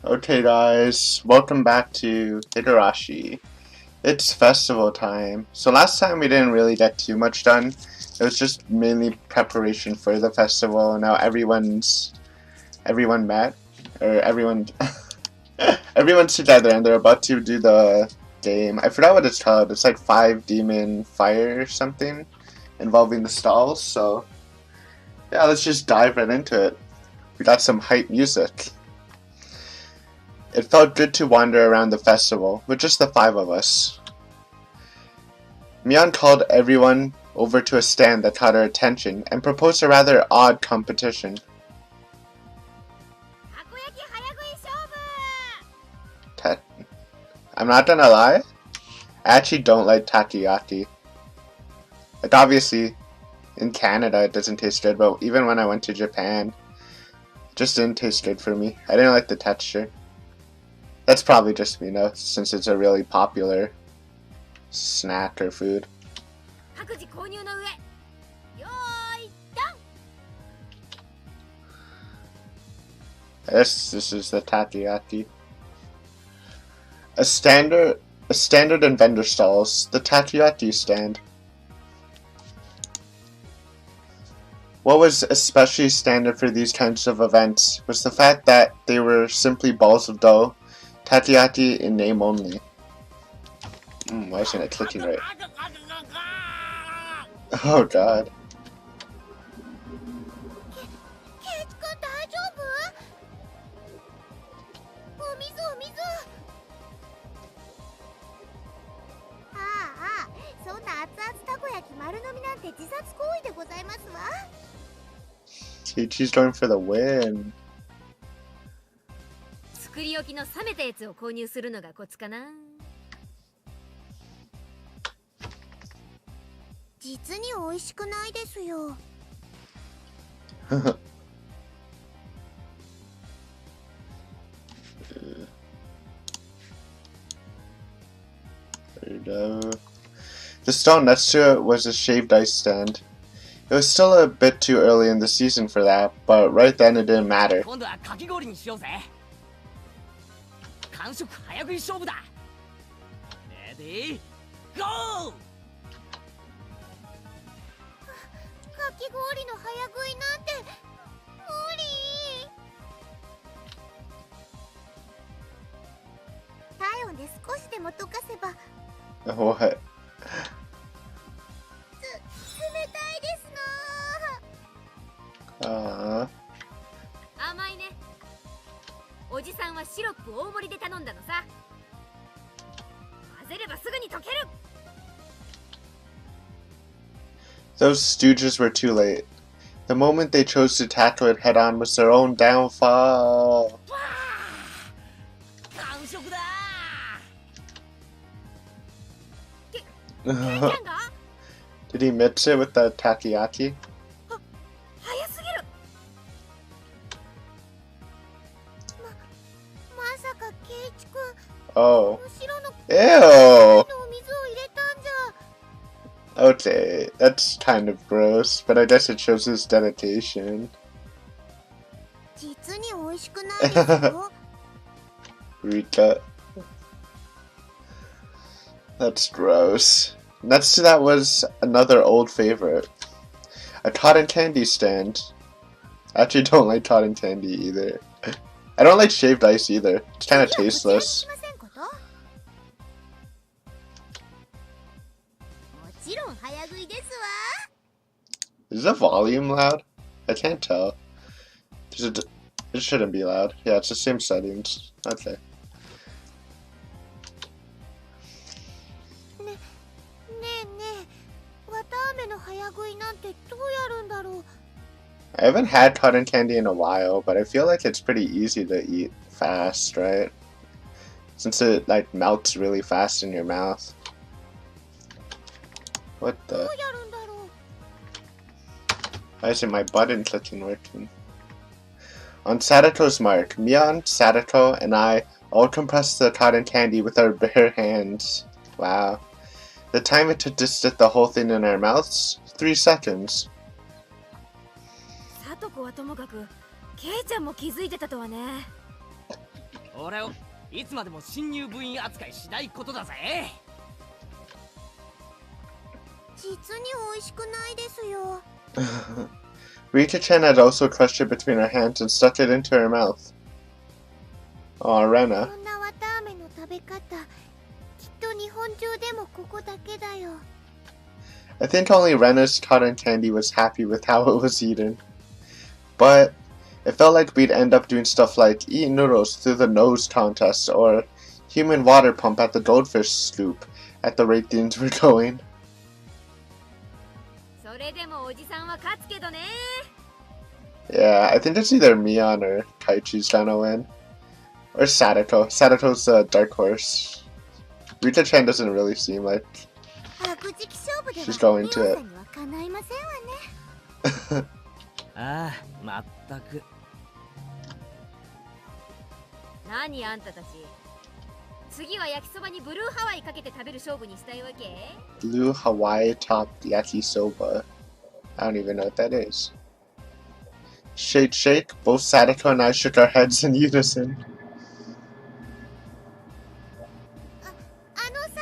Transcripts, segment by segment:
Okay guys, welcome back to Higurashi. It's festival time. So last time we didn't really get too much done. It was just mainly preparation for the festival. Now everyone met, or everyone's together and they're about to do the game. I forgot what it's called. It's like 5 Demon Fire or something involving the stalls. So yeah, let's just dive right into it. We got some hype music. It felt good to wander around the festival with just the 5 of us. Mion called everyone over to a stand that caught her attention and proposed a rather odd competition. I'm not gonna lie, I actually don't like takoyaki. Like obviously, in Canada it doesn't taste good, but even when I went to Japan, it just didn't taste good for me. I didn't like the texture. That's probably just me though, since it's a really popular snack or food. This is the takoyaki. A standard in vendor stalls, the takoyaki stand. What was especially standard for these kinds of events was the fact that they were simply balls of dough, takoyaki in name only. Why isn't it clicking right? Oh god. She's going for the win. There you go. The stall next to it was a shaved ice stand. It was still a bit too early in the season for that, but right then it didn't matter. What? Those stooges were too late. The moment they chose to tackle it head-on was their own downfall. Did he mix it with the takoyaki? Oh. Ew! Okay, that's kind of gross, but I guess it shows his dedication. Rika. That's gross. Next to that was another old favorite. A cotton candy stand. I actually don't like cotton candy either. I don't like shaved ice either. It's kind of tasteless. Is the volume loud? I can't tell. It shouldn't be loud. Yeah, it's the same settings. Okay. I haven't had cotton candy in a while, but I feel like it's pretty easy to eat fast, right? Since it like melts really fast in your mouth. What the? Why isn't my button clicking working? On Sadako's mark, Mion, Sadako, and I all compressed the cotton candy with our bare hands. Wow. The time it took to stick the whole thing in our mouths? 3 seconds. 俺をいつまでも新入部員扱いしないことだぜ。実に美味しくないですよ。Rita-chan had also crushed it between her hands and stuck it into her mouth. Oh, Rena. こんな綿あめの食べ方、きっと日本中でもここだけだよ。I think only Rena's cotton candy was happy with how it was eaten. But it felt like we'd end up doing stuff like eat noodles through the nose contest or human water pump at the goldfish sloop at the rate things were going. それでもおじさんは勝つけどね。Yeah, I think it's either Mion or Kaichi's gonna win. Or Sadako. Sadako's the dark horse. Rita-chan doesn't really seem like she's going to it. ああ、まったく。何あんたたち。次は焼きそばにブルーハワイかけて食べる勝負にしたいわけ？ Blue Hawaii topped yakisoba. I don't even know what that is. Shake, shake. Both Sadako and I shook our heads in unison. あのさ、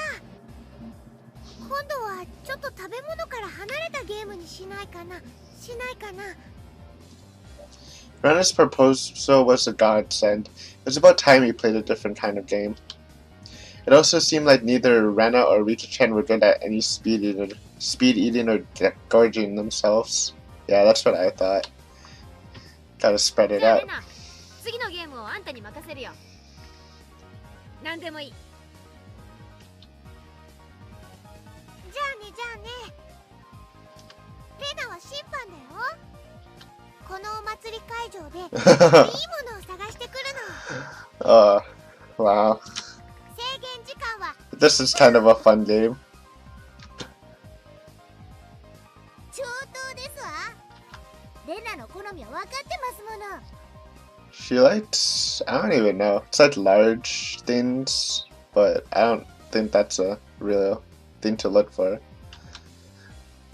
今度はちょっと食べ物から離れたゲームにしないかな。Rena's proposal was a godsend. It was about time we played a different kind of game. It also seemed like neither Rena or Rita-chan were good at any speed eating or gorging themselves. Yeah, that's what I thought. Gotta spread it out. 次のゲームをあんたに任せるよ。何でもいい。じゃあね。レナは審判だよ。このお祭り会場でいいものを探してくるの。Wow. 制限時間は This is kind of a fun game. 上等ですわ。レナの好みは分かってますもの。She likes, I don't even know. It's like large things, but I don't think that's a real thing to look for.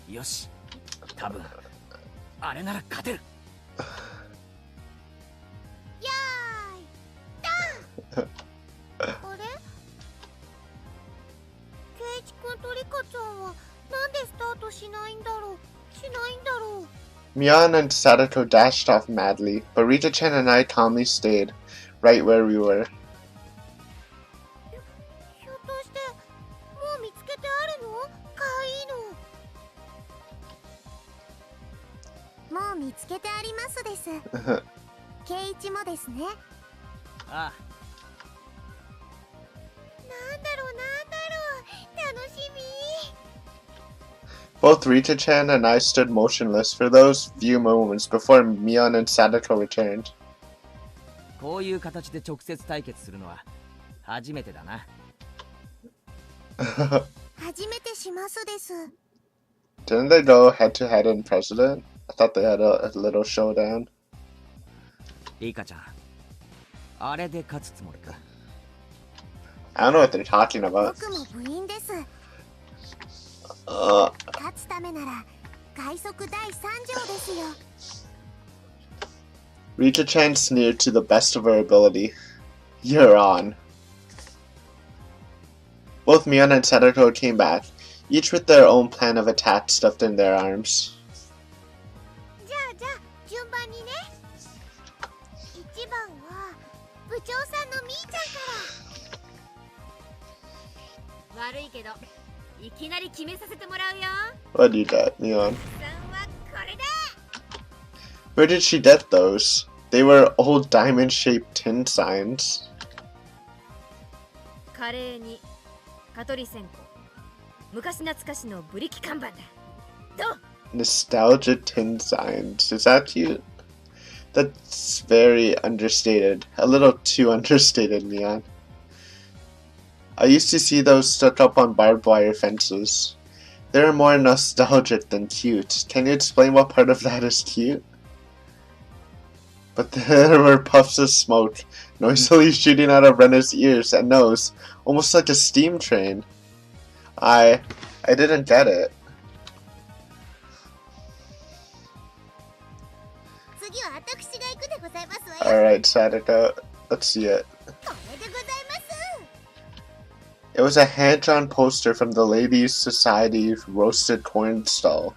よし、多分あれなら勝てる。やーい、ダン。あれ？ケイチ君とリカちゃんはなんでスタートしないんだろう。Mion and Sadako dashed off madly, but Rita-chan and I calmly stayed, right where we were. ひょっとしてもう見つけてあるの？かわいいの。もう見つけてありますです。ケイチもですね。ああ。なんだろう。楽しみ。Both Rita-chan and I stood motionless for those few moments before Mion and Sadako returned. こういう形で直接対決するのは初めてだな。初めてしますです。Didn't they go head to head in President? I thought they had a little showdown. リカちゃん、あれで勝つつもりか。I don't know what they're talking about. 僕も部員です。勝つためなら快速第3条ですよ。Rita-chan sneered to the best of her ability. You're on. Both Mion and Sadako came back, each with their own plan of attack stuffed in their arms. じゃあ順番にね。1番は部長さんのみーちゃんから。悪いけどいきなり決めさせてもらうよ。What do you got, Mion? さんはこれだ。 Where did she get those? They were old diamond-shaped tin signs. カレーに蚊取り線香。昔懐かしのブリキ看板だ。どう？ Nostalgia tin signs. Is that cute? That's very understated. A little too understated, Mion. I used to see those stuck up on barbed wire fences. They are more nostalgic than cute. Can you explain what part of that is cute? But there were puffs of smoke, noisily shooting out of Rena's ears and nose, almost like a steam train. I didn't get it. Alright, Sadako. Let's see it. これでございます。 It was a hand-drawn poster from the Ladies' Society roasted corn stall.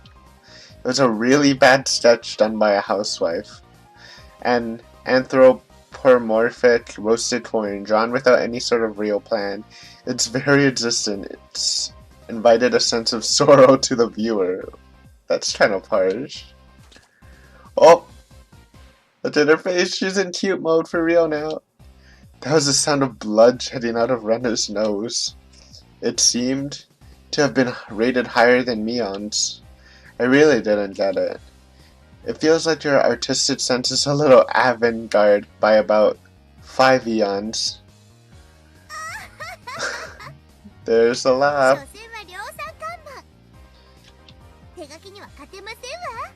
It was a really bad sketch done by a housewife. An anthropomorphic roasted corn drawn without any sort of real plan. Its very existence invited a sense of sorrow to the viewer. That's kind of harsh. Oh! Look at her face, she's in cute mode for real now. That was the sound of blood shedding out of Rena's nose. It seemed to have been rated higher than Mion's. I really didn't get it. It feels like your artistic sense is a little avant-garde by about 5 eons. There's a laugh. 所詮は量産看板。手書きには勝てませんわ。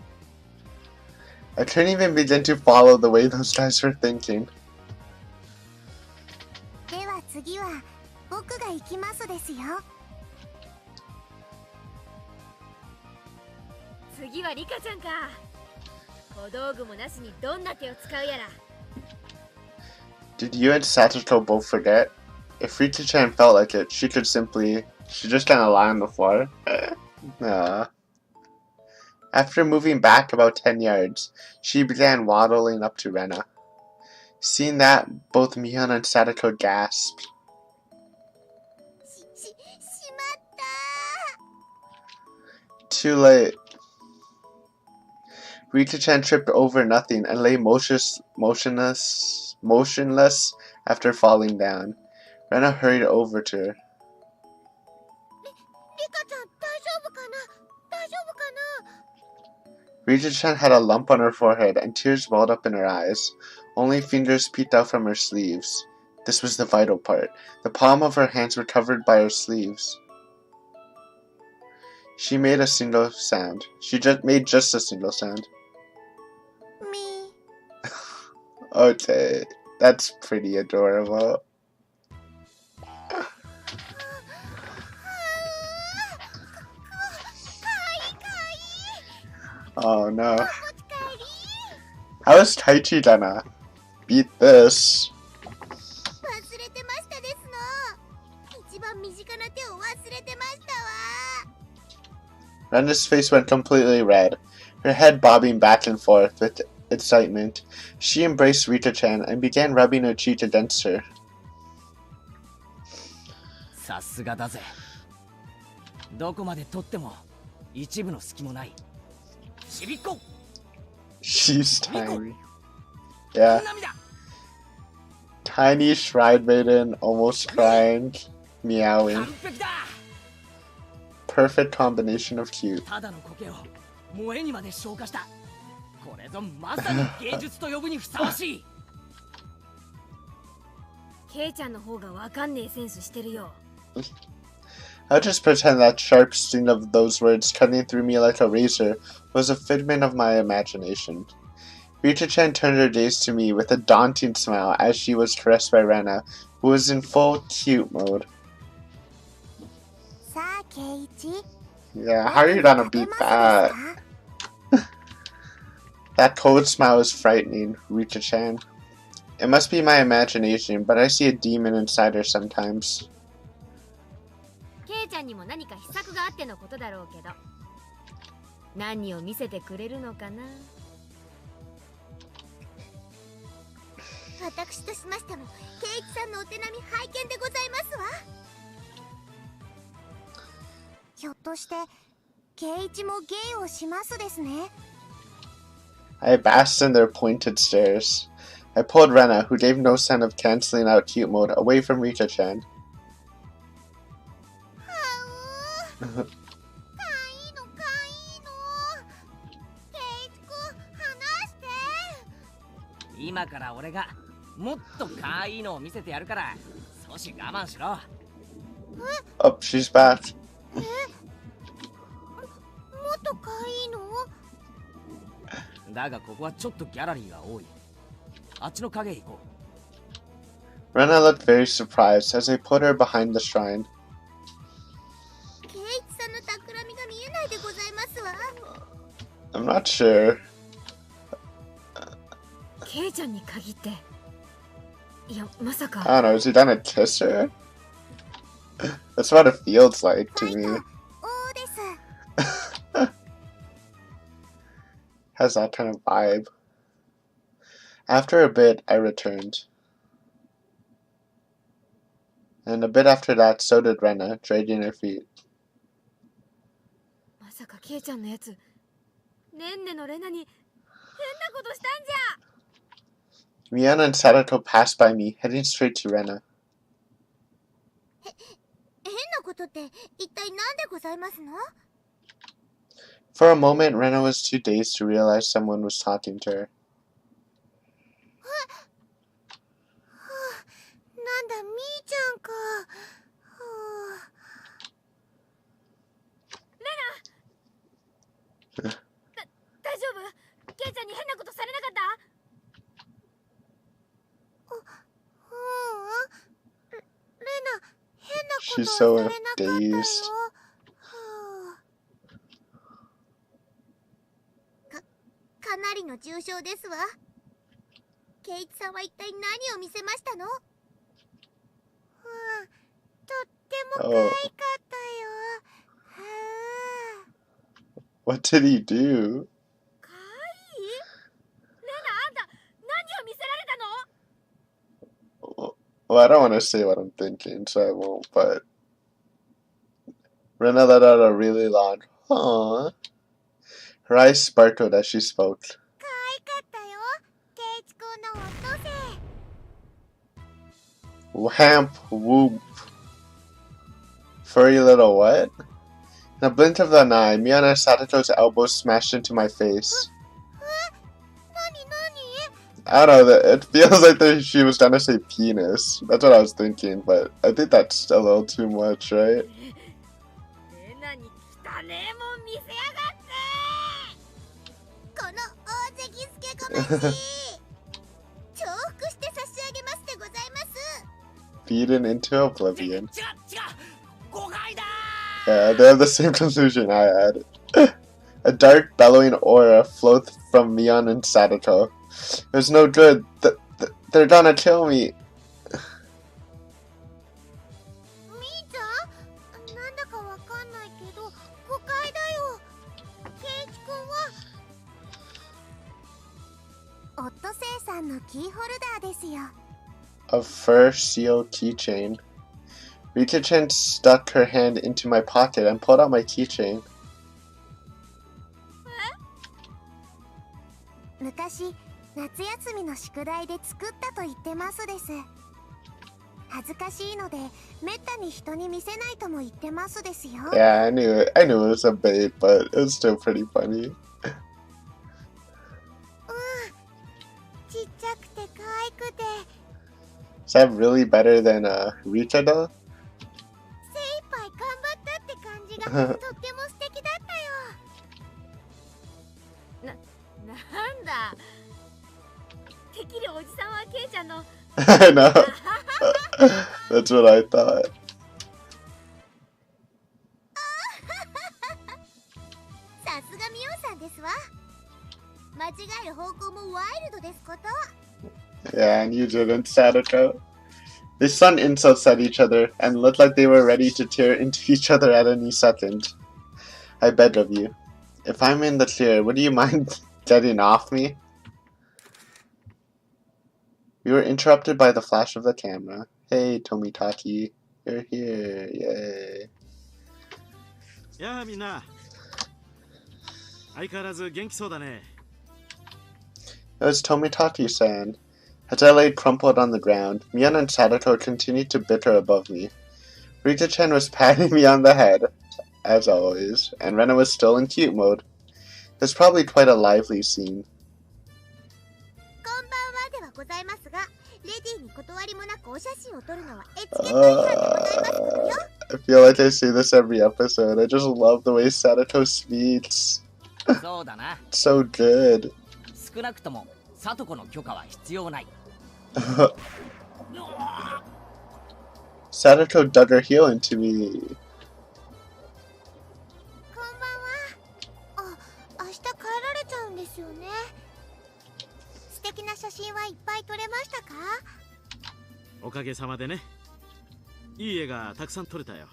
I couldn't even begin to follow the way those guys were thinking. では次は僕が行きますですよ。次はリカちゃんか。小道具もなしにどんな手を使うやら。 Did you and Satoko both forget? If Rita-chan felt like it, she just kind of lie on the floor. Nah. After moving back about 10 yards, she began waddling up to Rena. Seeing that, both Mion and Sadako gasped. しまった。 Too late. Rita-chan tripped over nothing and lay motionless after falling down. Rena hurried over to her. リカちゃん大丈夫かな。大丈夫かな。 Rita-chan had a lump on her forehead and tears welled up in her eyes. Only fingers peeked out from her sleeves. This was the vital part. The palm of her hands were covered by her sleeves. She made a single sound. She made just a single sound. Me. Okay, that's pretty adorable. Oh no. How is Taichi gonna beat this? 忘れてましたですの。一番身近な手を忘れてましたわ。 Rena's face went completely red, her head bobbing back and forth with excitement. She embraced Rita-chan and began rubbing her cheek against her. さすがだぜ。どこまで取っても一部の隙もない。ちびっこ。 She's tiny. Yeah. Tiny shrine maiden, almost crying, meowing. 完璧だ。 Perfect combination of cute. ただの苔を萌えにまで昇華した。これぞまさに芸術と呼ぶにふさわしい。ケイちゃんの方がわかんねえセンスしてるよ。 I'll just pretend that sharp sting of those words cutting through me like a razor was a figment of my imagination. Rita-chan turned her gaze to me with a daunting smile as she was caressed by Rena, who was in full cute mode. さあ、ケイイチ。 Yeah, how are you gonna beat that? That cold smile is frightening, Rita-chan. It must be my imagination, but I see a demon inside her sometimes. ケイちゃんにも何か秘策があってのことだろうけど、何を見せてくれるのかな。私としましても、ケイイチさんのお手並み拝見でございますわ。ひょっとして、ケイイチも芸をしますですね。 I basked in their pointed stares. I pulled Rena, who gave no sign of canceling out cute mode, away from Rita-chan. かいいのかいいの。ケイイチくん、離して。今から俺がもっと可愛いのを見せてやるから少し我慢しろ。Oh, she's back. もっとかいいの。だがここはちょっとギャラリーが多い。あっちの影へ行こう。 Rena looked very surprised as I put her behind the shrine. ケイイチさんの企みが見えないでございますわ。 I'm not sure. ケイちゃんに限っていや、まさか。 I don't know, is he gonna kiss her? That's what it feels like to ファイト me. 王です。 Has that kind of vibe. After a bit, I returned. And a bit after that, so did Rena, dragging her feet. まさかケイちゃんのやつ、ねんねのレナに変なことしたんじゃ。 Miana and Sadato passed by me, heading straight to Rena. 変なことって一体何でございますの？ For a moment, Rena was too dazed to realize someone was talking to her. なんだ、みーちゃんか。大丈夫？ケイちゃんに変なことされなかった？レナ、変なこと She's さ so れなかったよ。 dazed. かなりの重傷ですわ。ケイチさんは一体何を見せましたの？とっても可愛かったよ。What did he do? かわいい？レナ、あんた何を見せられたの？ Well, I don't want to say what I'm thinking, so I won't, but Rena let out a really loud, "Aww." Her eyes sparkled as she spoke. 可愛かったよ。ケイチ君のオットセイ。 Whamp, whoop. Furry little what? In a blink of an eye, Miana Sadato's elbow smashed into my face. 何？ I don't know, it feels like she was gonna say penis. That's what I was thinking, but I think that's a little too much, right? レナに汚ねえもん見せやがって。この大関助こまし。重複して差し上げますでございます。 Feeding into oblivion. 違う誤解だ。 Yeah, they have the same conclusion I had. A dark, bellowing aura flowed from Mion and Sadato. It was no good. They're gonna kill me. みーちゃん、なんだかわかんないけど誤解だよ。ケイチ君はオットセイさんのキーホルダーですよ。 A fur seal keychain. Rika-chan stuck her hand into my pocket and pulled out my keychain. 昔、夏休みの宿題で作ったと言ってますです。恥ずかしいので、めったに人に見せないとも言ってますですよ。 Yeah, I knew it. I knew it was a bait, but it was still pretty funny. ちっちゃくて可愛くて、 Is that really better than Rika though? 精一杯頑張ったって感じがとっても素敵だったよ。なんだ。てっきりおじさんはケイちゃんの。I know. That's what I thought. さすがミオさんですわ。間違える方向もワイルドですこと。 Yeah, and you didn't, Sadako. They spun insults at each other and looked like they were ready to tear into each other at any second. I beg of you, if I'm in the clear, would you mind getting off me? We were interrupted by the flash of the camera. Hey, Tomitaki, you're here, yay. やあみんな相変わらず元気そうだね。 It was Tomitaki-san. As I lay crumpled on the ground, Mion and Sadako continued to bicker above me. Rika-chan was patting me on the head, as always, and Rena was still in cute mode. It was probably quite a lively scene. こんばんはではございますが、レディーに断りもなくお写真を撮るのはエチケット違反でございますのよ。 I feel like I say this every episode. I just love the way Sadako speaks. そうだな。 It's so good. 少なくともサトコの許可は必要ない。 Sadako dug her heel into me. こんばんは。明日帰られちゃうんですよね。素敵な写真はいっぱい撮れましたか？おかげさまでね。いい絵がたくさん撮れたよ。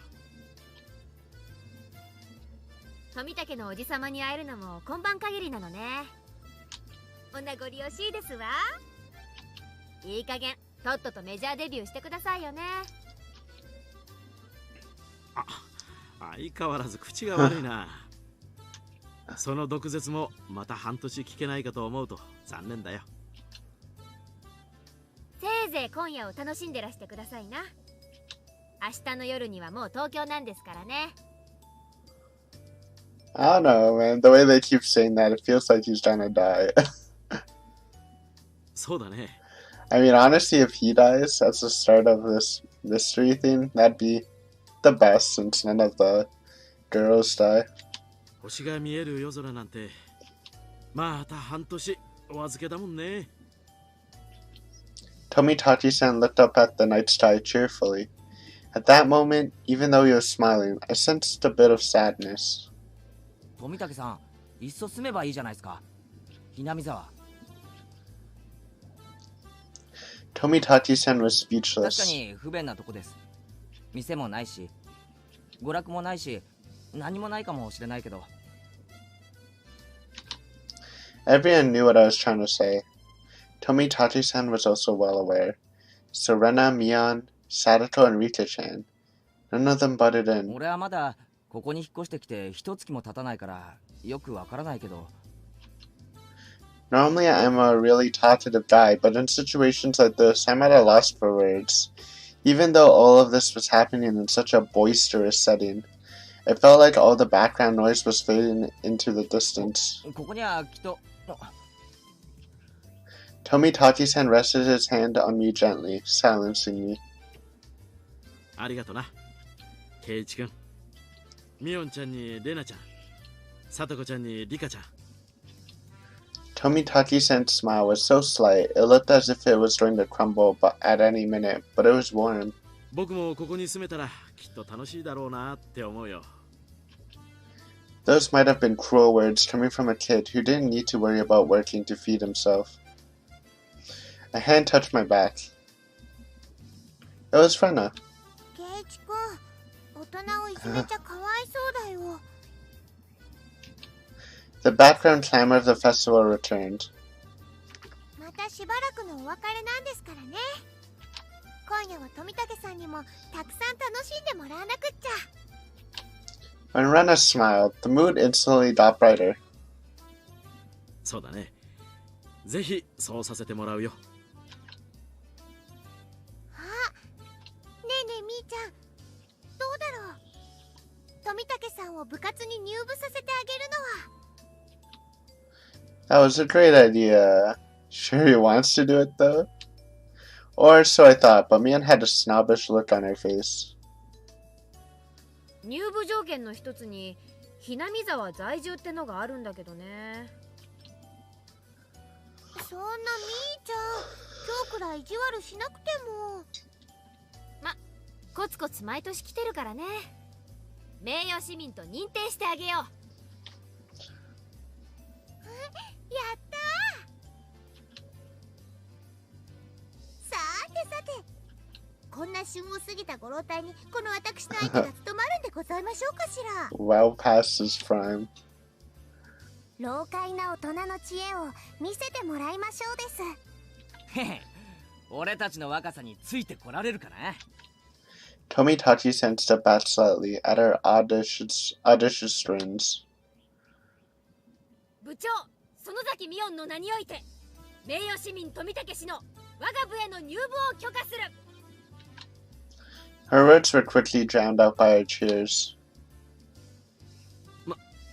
富武のおじさまに会えるのも今晩限りなのね。お名残惜しいですわ。いい加減とっととメジャーデビューしてくださいよね。相変わらず口が悪いな。その毒舌もまた半年聞けないかと思うと残念だよ。せいぜい今夜を楽しんでらしてくださいな。明日の夜にはもう東京なんですからね。I don't know, man. The way they keep saying that, it feels like he's gonna die. そうだね。I mean, honestly, if he dies at the start of this mystery thing, that'd be the best since none of the girls die. 星が見える夜空なんてまた半年お預けだもんね。Tomitachi-san looked up at the night sky cheerfully. At that moment, even though he was smiling, I sensed a bit of sadness. 富武さん、いっそ住めばいいじゃないですか。ひなみ沢。Tomitachi-san was 確か speechless. に不便なとこです。店もないし、娯楽もないし、何もないかもしれないけど。Everyone knew what I was trying to say. Tomitachi-san was also well aware. Serena, Mion, Sadato, and Rika-chan. None of them butted in. 俺はまだここに引っ越してきて一月も経たないからよくわからないけど。Normally, I'm a really talkative guy, but in situations like this, I'm at a loss for words. Even though all of this was happening in such a boisterous setting, it felt like all the background noise was fading into the distance. ここにはきっと。Tomitachi-san rested his hand on me gently, silencing me. ありがとな、ケイイチ君。ミオンちゃんにレナちゃん、サトコちゃんにリカちゃん。Tomitachi-san's smile was so slight, it looked as if it was going to crumble at any minute, but it was warm. 僕もここに住めたらきっと楽しいだろうなって思うよ。Those might have been cruel words coming from a kid who didn't need to worry about working to feed himself. A hand touched my back. It was Rena. ケイチ君、大人をいじめちゃかわいそうだよ。The background clamor of the festival returned. またしばらくのお別れなんですからね。今夜は富武さんにもたくさん楽しんでもらわなくっちゃ。When Rena smiled, the mood instantly got brighter. そうだね。ぜひそうさせてもらうよ。あ、ねえねえみーちゃん、どうだろう。富武さんを部活に入部させてあげるのは。That was a great idea. Sure he wants to do it though? Or so I thought, but Mian had a snobbish look on her face. 入部条件の一つにひなみ沢在住ってのがあるんだけどね。そんなみーちゃん、今日くらい意地悪しなくても。ま、コツコツ毎年来てるからね。名誉市民と認定してあげよう。やったー。さてさて、こんな旬を過ぎたご老体にこの私の相手が務まるんでございましょうかしら。Well past his prime. 老快な大人の知恵を見せてもらいましょうです。へへ、俺たちの若さについてこられるかな。Tomitachi-san stepped back slightly at her audacious grins. 部長、園崎美音の名において名誉市民富武氏の我が部への入部を許可する。Her words were quickly drowned out by her cheers.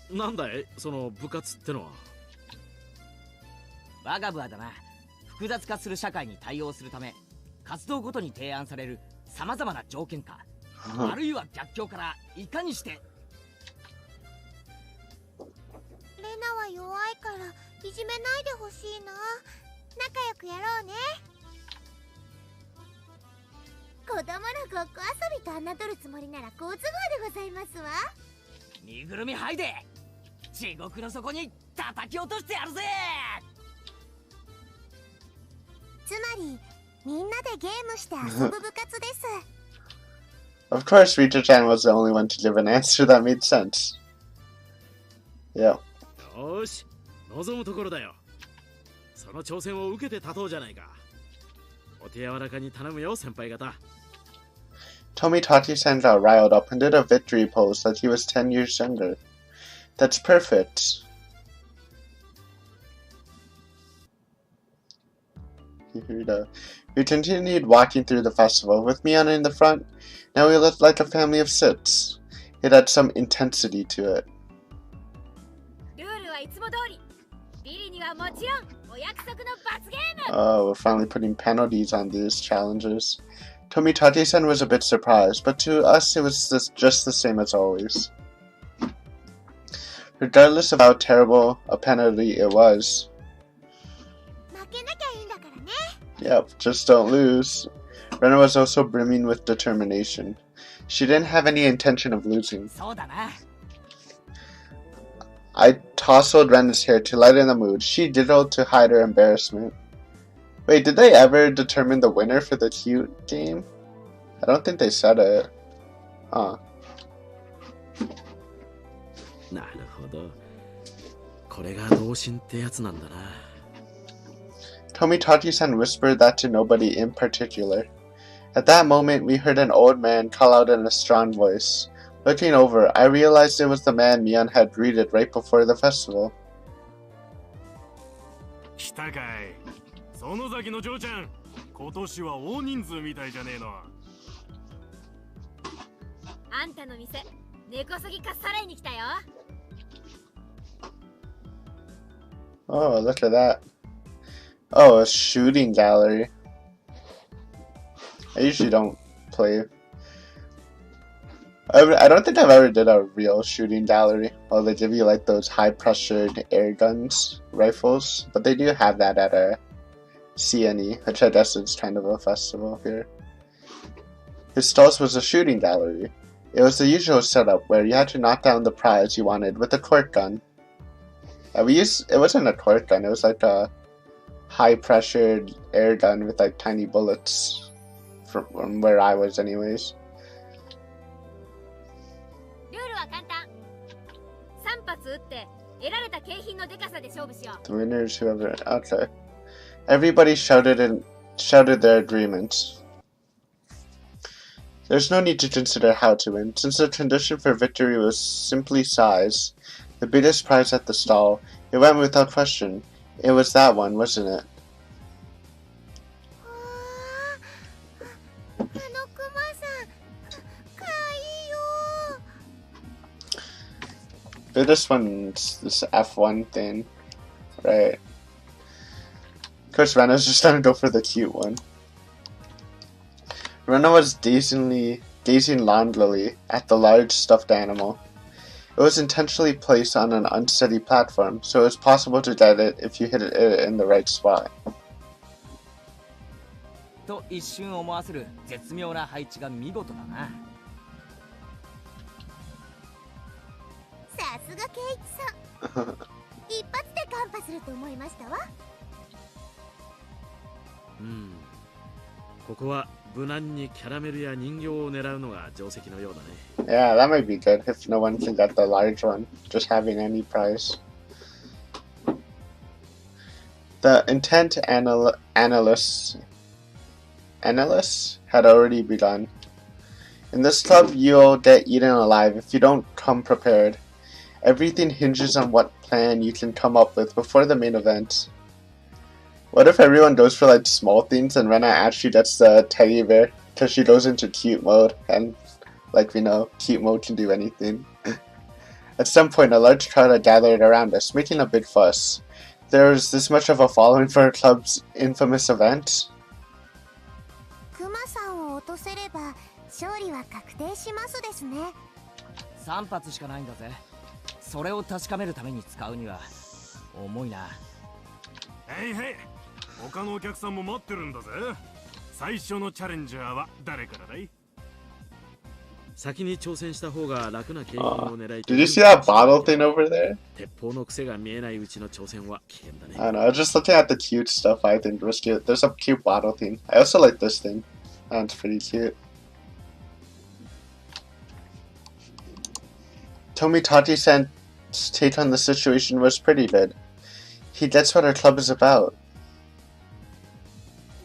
なんだいその部活ってのは。我が部はだな、複雑化する社会に対応するため活動ごとに提案されるさまざまな条件かあるいは逆境からいかにして。レナは弱いからいじめないでほしいな。仲良くやろうね。子供のごっこ遊びと侮るつもりなら好都合でございますわ。身ぐるみ剥いで地獄の底に叩き落としてやるぜ。つまりみんなでゲームして遊ぶ部活です。 Of course, Rita-chan was the only one to give an answer that made sense. Yeah. よし、望むところだよ。その挑戦を受けて立とうじゃないか。お手柔らかに頼むよ、先輩方。Tomitati-san got riled up and did a victory pose like he was 10 years younger. That's perfect. We continued walking through the festival, with Miyana in the front. Now we looked like a family of six. It had some intensity to it. Oh, we're finally putting penalties on these challenges. Tomitati-san was a bit surprised, but to us it was just the same as always. Regardless of how terrible a penalty it was. Yep, just don't lose. Rena was also brimming with determination. She didn't have any intention of losing. I tousled Rena's hair to lighten the mood. She diddled to hide her embarrassment. Wait, did they ever determine the winner for the cute game? I don't think they said it. Huh. なるほど。これが童心ってやつなんだな。Tomitati-san whispered that to nobody in particular. At that moment, we heard an old man call out in a strong voice. Looking over, I realized it was the man Mion had greeted right before the festival. 来たかい。その先の嬢ちゃん、今年は大人数みたいじゃねえの。あんたの店、根こそぎかっさらいに来たよ。Oh, look at that. Oh, a shooting gallery. I usually don't play. I don't think I've ever did a real shooting gallery. Well, they give you like those high-pressured air guns, rifles, but they do have that at a CNE, which I guess is kind of a festival here. His stalls was a shooting gallery. It was the usual setup where you had to knock down the prize you wanted with a torque gun. It wasn't a torque gun, it was like a high-pressured air gun with like tiny bullets from where I was anyways. ルールは簡単。3発撃って得られた景品のデカさで勝負しよう。 The winners, whoever. Okay. Everybody shouted their agreements. There's no need to consider how to win, since the condition for victory was simply size. The biggest prize at the stall. It went without question. It was that one, wasn't it? This one's this F1 thing, right? Of course, Rena's just gonna go for the cute one. Rena was gazing longingly at the large stuffed animal. It was intentionally placed on an unsteady platform, so it was possible to get it if you hit it in the right spot. と一瞬思わせる絶妙な配置が見事だな。さすがケイチさん。一発でカンパすると思いましたわ。ここは無難にキャラメルや人形を狙うのが定石のようだね。Yeah, that might be good if no one can get the large one, just having any prize. The intent analysts had already begun. In this club, you'll get eaten alive if you don't come prepared. Everything hinges on what plan you can come up with before the main event. What if everyone goes for like small things and Rena actually gets the teddy bear because she goes into cute mode, and like we know, cute mode can do anything. At some point, a large crowd had gathered around us, making a big fuss. There was this much of a following for our club's infamous event. クマさんを落とせれば勝利は確定しますですね。3発しかないんだぜ。それを確かめるために使うには重いな。へいへい、他のお客さんも待ってるんだぜ。最初のチャレンジャーは誰からだい？先に挑戦した方が楽な景品を狙い Did you see that bottle thing over there? 鉄砲の癖が見えないうちの挑戦は危険だね。 I don't know, I was just looking at the cute stuff I think was cute. There's a cute bottle thing. I also like this thing. That's pretty cute. Tomitati-san's take on the situation was pretty good. He gets what our club is about.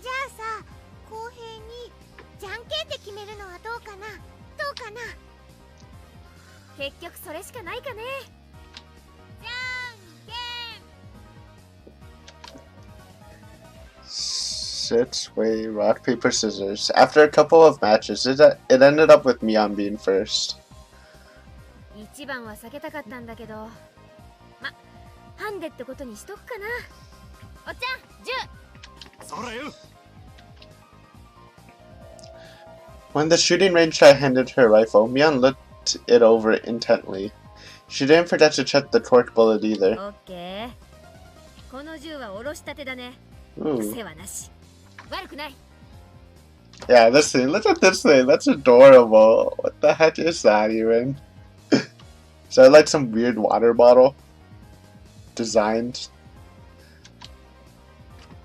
じゃあさ、公平にじゃんけんで決めるのはどうかな？どうかな？結局それしかないかね。じゃんけん。 Sit, way, rock, paper, scissors. After a couple of matches, it ended up with Mion being first. 一番は避けたかったんだけど、ま、ハンデってことにしとくかな。おっちゃん、10。そらよ。 When the shooting range guy handed her rifle, Mion looked it over intently. She didn't forget to check the torque bullet either. オッケー。この銃はおろしたてだね。 Ooh. 癖はなし。悪くない。 Yeah, this thing. Look at this thing. That's adorable. What the heck is that even? Is that like some weird water bottle? Designed?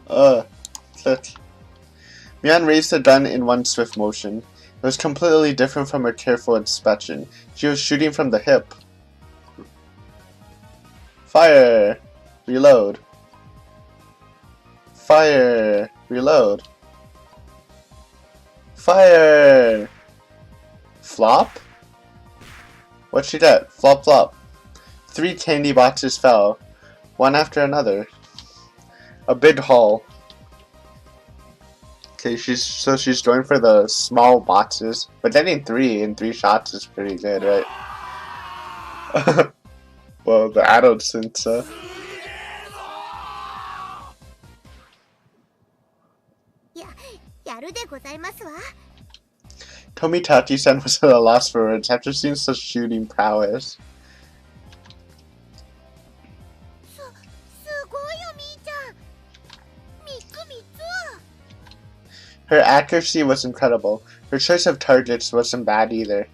Look. Mion raised the gun in one swift motion. It was completely different from her careful inspection. She was shooting from the hip. Fire! Reload. Fire! Reload. Fire! Flop? What'd she get? Flop flop. 3 candy boxes fell, one after another. A big haul. Okay, she's going for the small boxes, but getting 3 in 3 shots is pretty good, right? Well, the adult since. やるでございますわ。 Tomitati-san was at a loss for words after seeing such shooting prowess. すごいよみーちゃん。3つ。 Her accuracy was incredible. Her choice of targets wasn't bad either.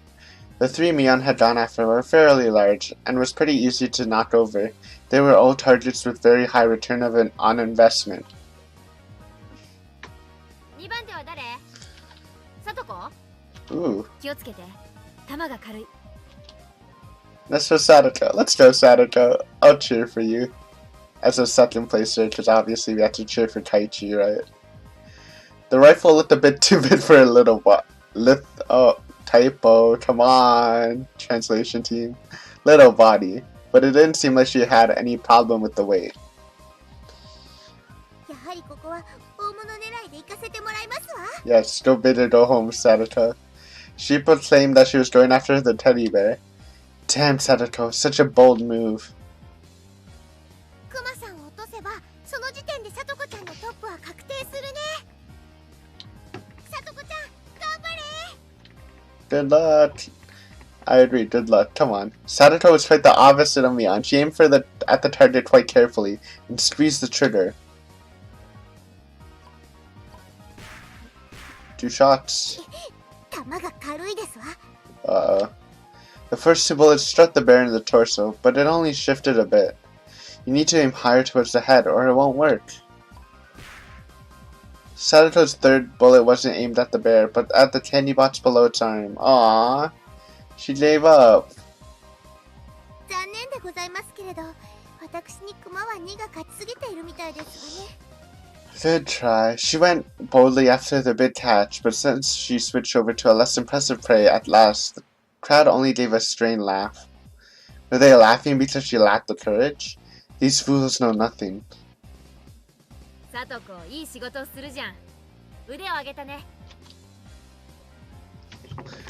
The 3 Mion had gone after were fairly large, and was pretty easy to knock over. They were all targets with very high return on investment. 2番手は誰？さとこ？ Ooh. 気をつけて。弾が軽い。 Let's go Sadako. Let's go Sadako. I'll cheer for you. As a second placer, because obviously we have to cheer for Taichi, right? The rifle looked a bit too big for a little typo. Come on, translation team. Little body. But it didn't seem like she had any problem with the weight. やはりここは大物狙いで行かせてもらいますわ。 Yes, go bid or go home, Sadako. She proclaimed that she was going after the teddy bear. Damn, Sadako, such a bold move. クマさんを落とせば、その時点でさとこちゃんのトップは確定するね。さとこちゃん、頑張れ。 Good luck. I agree, good luck. Come on. Sadako was quite the opposite of Mion. She aimed at the target quite carefully and squeezed the trigger. 2 shots. 弾が軽いですわ。 The first 2 bullets struck the bear in the torso, but it only shifted a bit. You need to aim higher towards the head or it won't work. Sadako's 3rd bullet wasn't aimed at the bear, but at the candy box below its arm. Aww. She gave up. 残念でございますけれど、私にクマは2が勝ちすぎているみたいですわね。 Good try. She went boldly after the big catch, but since she switched over to a less impressive prey at last, the crowd only gave a strained laugh. Were they laughing because she lacked the courage? These fools know nothing. さとこ、いい仕事をするじゃん。腕を上げたね。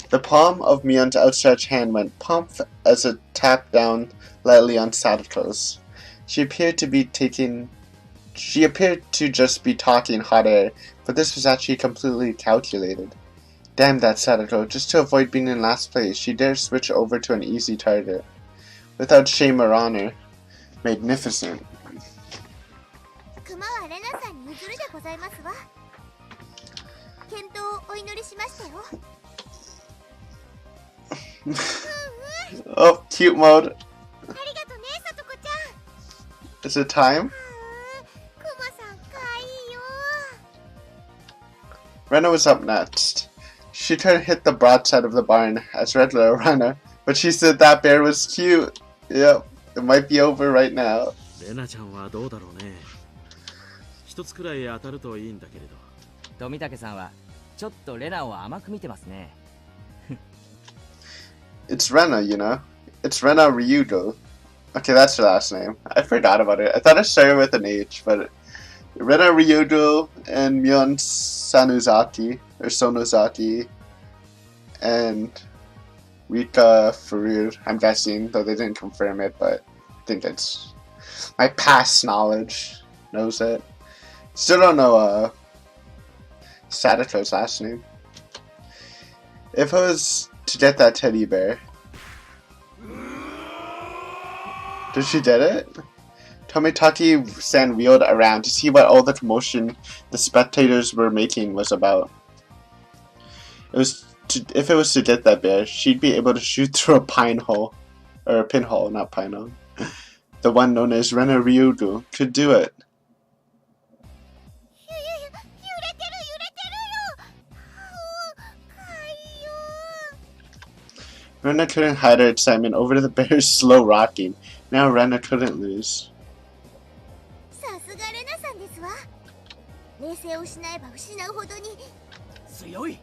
The palm of Mion's outstretched hand went pump as it tapped down lightly on Sadako's. She appeared to just be talking hot air, but this was actually completely calculated. Damn that Sadako, just to avoid being in last place, she dared switch over to an easy target. Without shame or honor. Magnificent. クマはレナさんに譲るでございますわ。健闘をお祈りしましたよ。Oh, cute mode. ありがとねさとこちゃん。 Is it time? クマさんかわいいよ。 Rena was up next. She tried to hit the broadside of the barn as regular Rena, but she said that bear was cute. Yep, it might be over right now. レナちゃんはどうだろうね。一つくらい当たるといいんだけれど。富武さんはちょっとレナを甘く見てますね。It's Rena, you know. It's Rena Ryudo. Okay, that's her last name. I forgot about it. I thought it started with an H, but Rena Ryudo and Mion Sanuzaki, or Sonozaki, and Rika Furur, I'm guessing, though they didn't confirm it, but I think it's my past knowledge knows it. Still don't know Sadato's last name. If I was to get that teddy bear, did she get it? Tomitaki-san wheeled around to see what all the commotion the spectators were making was about. If it was to get that bear, she'd be able to shoot through a pinhole. Or a pinhole, not pinhole. The one known as Rena Ryudo could do it. Rena couldn't hide her excitement over the bear's slow rocking. Now Rena couldn't lose. さすがレナさんですわ。冷静を失えば失うほどに。強い。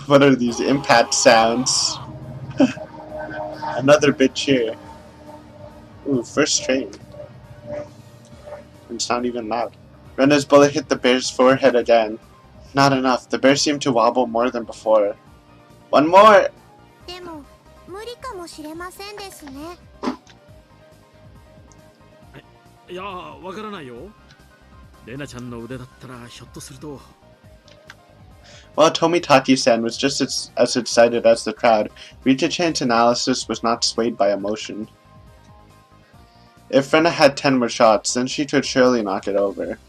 What are these impact sounds? Another big cheer. Ooh, first train. It's not even loud. Rena's bullet hit the bear's forehead again. Not enough. The bear seemed to wobble more than before. One more! でも無理かもしれませんですね。いやー、わからないよ。レナちゃんの腕だったらひょっとすると。While Tomitaki-san was just as excited as the crowd, Rita-chan's analysis was not swayed by emotion. If Rena had 10 more shots, then she could surely knock it over.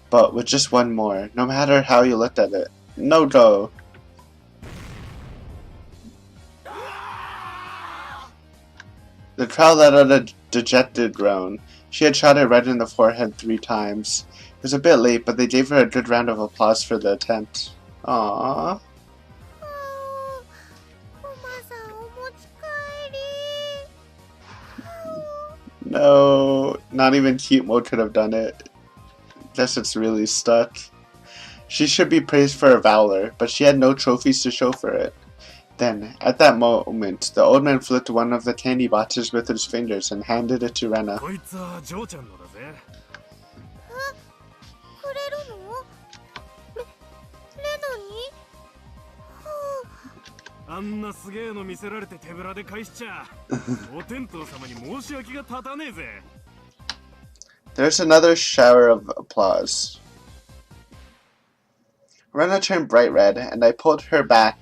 But with just one more, no matter how you looked at it, no go. The crowd let out a dejected groan. She had shot it right in the forehead 3 times. It was a bit late, but they gave her a good round of applause for the attempt. Aww. No, not even cute mode could have done it. Guess it's really stuck. She should be praised for her valor, but she had no trophies to show for it. Then, at that moment, the old man flipped one of the candy boxes with his fingers and handed it to Rena. こいつはジョーちゃんのだぜ。くれるの？レナに？あんなすげえの見せられて手ぶらで返しちゃ、お天道様に申し訳が立たねえぜ。There's another shower of applause. Rena turned bright red, and I pulled her back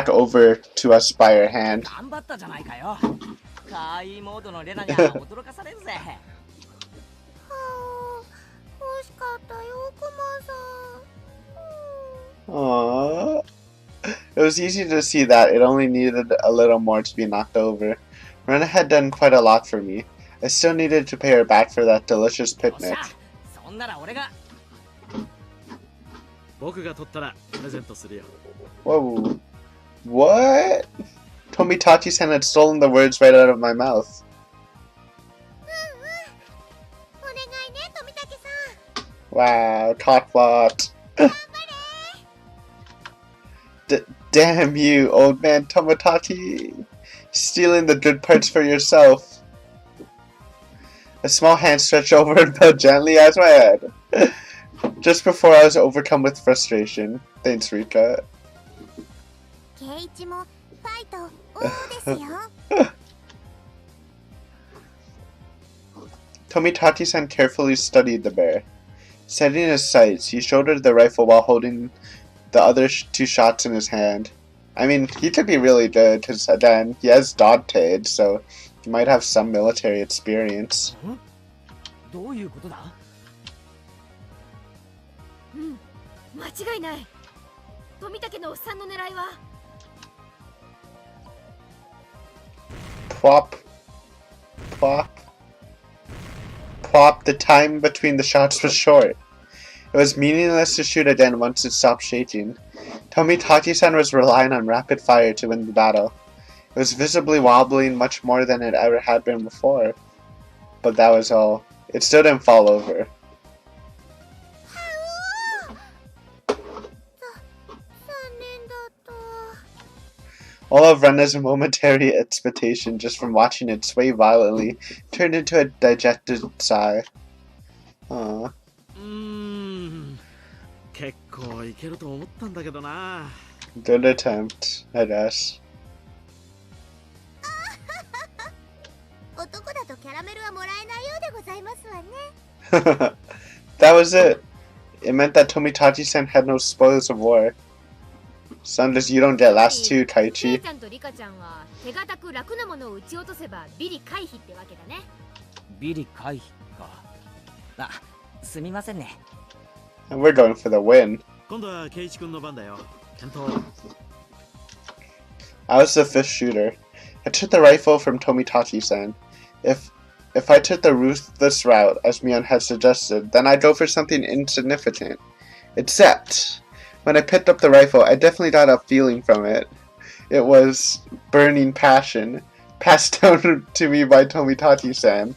over to us by her hand. 頑張ったじゃないかよ。かわいいモードのレナには驚かされるぜ。惜しかったよ、クマさん。Aww. It was easy to see that it only needed a little more to be knocked over. Rena had done quite a lot for me. I still needed to pay her back for that delicious picnic. そんなら俺が。僕が取ったらプレゼントするよ。Whoa. What? Tomitaki-san had stolen the words right out of my mouth. お願いね、富武さん。 Wow, talkbot. Damn you, old man Tomitaki. Stealing the good parts for yourself. A small hand stretched over and fell gently as my head. Just before I was overcome with frustration. Thanks, Rika. ケイイチもファイト王ですよ。Tomitaki-san carefully studied the bear. Setting his sights, he shouldered the rifle while holding the other 2 shots in his hand. I mean, he could be really good, because again, he has dog-tailed, so he might have some military experience. どういうことだ？間違いない。富武のおっさんの狙いは。 Plop. Plop. Plop. The time between the shots was short. It was meaningless to shoot again once it stopped shaking. Tomitaki-san was relying on rapid fire to win the battle. It was visibly wobbling much more than it ever had been before. But that was all. It still didn't fall over. All of Rena's momentary expectation just from watching it sway violently turned into a dejected sigh. Aww. 結構いけると思ったんだけどな。 Good attempt, I guess. 男だとキャラメルはもらえないようでございますわね。 That was it. It meant that Tomitachi-san had no spoils of war. Son, just you don't get last two, ケイ Kaichi. ちゃんとリカちゃんは手堅く楽なものを撃ち落とせばビリ回避ってわけだね。ビリ回避か。あ、すみませんね。 And we're going for the win. 今度はケイチ君の番だよ。検討。 I was the fifth shooter. I took the rifle from Tomitachi-san. If I took the ruthless route, as Mion had suggested, then I'd go for something insignificant. Except, when I picked up the rifle, I definitely got a feeling from it. It was burning passion, passed down to me by Tomitachi-san.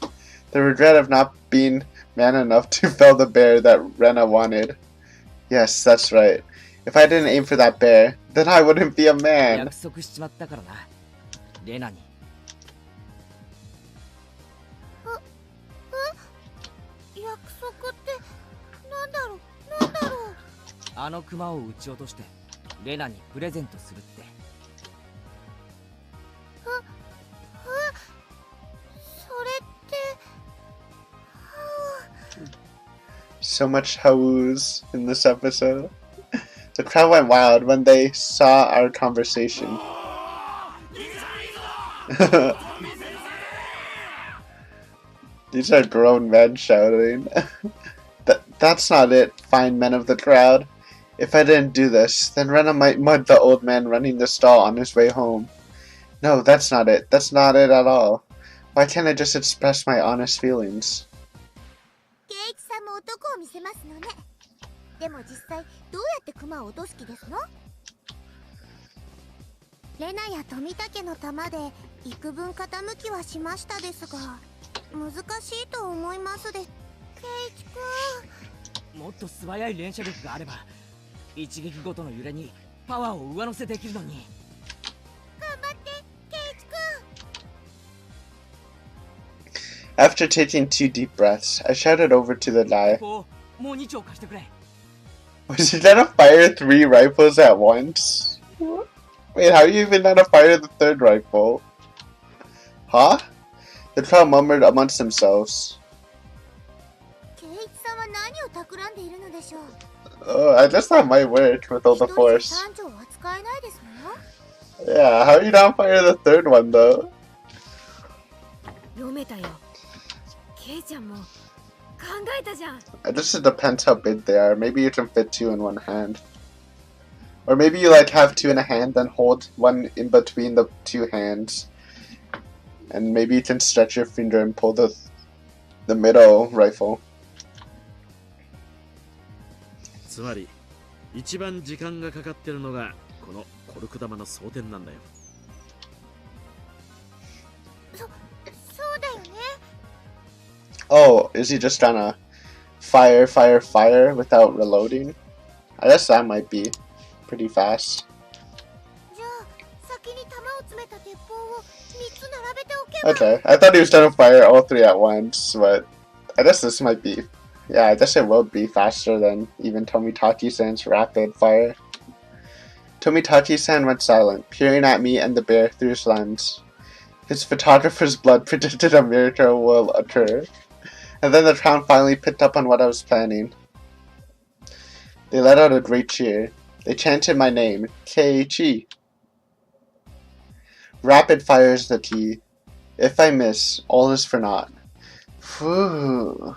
The regret of not being man enough to fell the bear that Rena wanted. Yes, that's right. If I didn't aim for that bear, then I wouldn't be a man. 約束しちまったからな。レナに。約束ってなんだろうなんだろう。あのクマを撃ち落としてレナにプレゼントするって。それって。So much hoos in this episode. The crowd went wild when they saw our conversation. These are grown men shouting. That's not it, fine men of the crowd. If I didn't do this, then Rena might mud the old man running the stall on his way home. No, that's not it. That's not it at all. Why can't I just express my honest feelings? ケイイチさんも男を見せますのね。でも実際どうやってクマを落とす気ですの？レナや富武の玉で幾分傾きはしましたですが、難しいと思いますです。ケイイチくん。もっと素早い連射力があれば一撃ごとの揺れにパワーを上乗せできるのに。頑張ってケイイチくん。 After taking 2 deep breaths, I shouted over to the guy. こうもう2丁貸してくれ。 Was he gonna fire 3 rifles at once? Wait, how are you even gonna fire the 3rd rifle? Huh? The crowd murmured amongst themselves. ケイイチさんは何を企んでいるのでしょう。 Oh, I guess that might work with all the 一人 force. じゃ3丁は使えないですもの。 Yeah, how are you not fire the 3rd one though? 読めたよ。ケイちゃんも考えたじゃん。 I guess it depends how big they are. Maybe you can fit 2 in one hand. Or maybe you like have 2 in a hand and hold one in between the 2 hands. And maybe you can stretch your finger and pull the middle rifle. つまり一番時間がかかってるのがこのコルク玉の装填なんだよ。そうだよね。 Oh, is he just trying to fire without reloading? I guess that might be pretty fast. じゃあ先に弾を詰めた鉄砲を3つ並べておけば。 Okay, I thought he was trying to fire all 3 at once, but I guess this might be... Yeah, I guess it will be faster than even Tomitachi-san's rapid fire. Tomitachi-san went silent, peering at me and the bear through his lens. His photographer's blood predicted a miracle will occur. And then the crowd finally picked up on what I was planning. They let out a great cheer. They chanted my name, Keiichi. Rapid fire is the key. If I miss, all is for naught. Whew.